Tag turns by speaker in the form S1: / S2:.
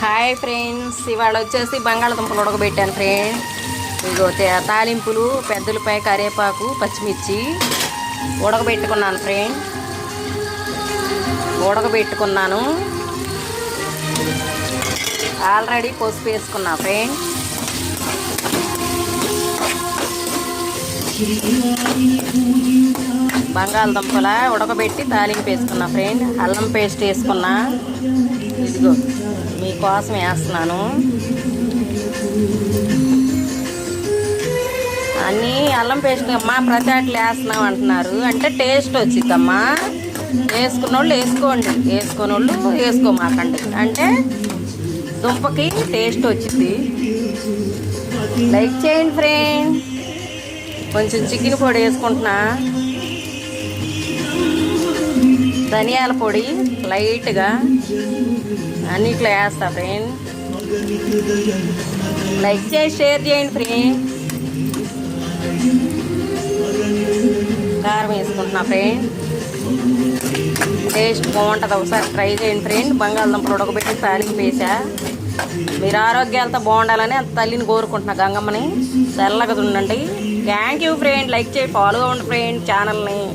S1: Hi friends, ఇవాళ వచ్చేసి బంగాళదుంపలు ఉడకబెట్టాను ఫ్రెండ్. ఇదిగో తాలింపులు, పెద్దలపై కరివేపాకు, పచ్చిమిర్చి ఉడకబెట్టుకున్నాను ఫ్రెండ్. ఉడకబెట్టుకున్నాను. ఆల్రెడీ పసుపు వేసుకున్నా ఫ్రెండ్. బంగాళదుంపల ఉడకబెట్టి తాలింపు వేసుకున్నా ఫ్రెండ్. అల్లం పేస్ట్ వేసుకున్నా. ఇదిగో మీకోసం వేస్తున్నాను. అన్నీ అల్లం పేస్ట్ అమ్మా ప్రతి అట్లు వేస్తున్నాం అంటున్నారు. అంటే టేస్ట్ వచ్చిద్దమ్మా. వేసుకున్న వాళ్ళు వేసుకోండి, వేసుకున్న వాళ్ళు వేసుకోమాకండి. అంటే దుంపకి టేస్ట్ వచ్చింది. లైక్ చేయండి ఫ్రెండ్. కొంచెం చికెన్ పొడి వేసుకుంటున్నా. ధనియాల పొడి లైట్గా అన్నిట్లో వేస్తా ఫ్రెండ్. లైక్ చేసి షేర్ చేయండి ఫ్రెండ్. కారం వేసుకుంటున్నా ఫ్రెండ్. టేస్ట్ బాగుంటుంది, ఒకసారి ట్రై చేయండి ఫ్రెండ్. బంగాళదుంపలు ఉడకబెట్టి తాలింపు వేసా. మీరు ఆరోగ్యాలతో బాగుండాలని అంత తల్లిని కోరుకుంటున్నా, గంగమ్మని. తెల్లగా ఉండండి. Thank you friend. లైక్ చేయి, ఫాలో అవ్వండి ఫ్రెండ్ ఛానల్ని.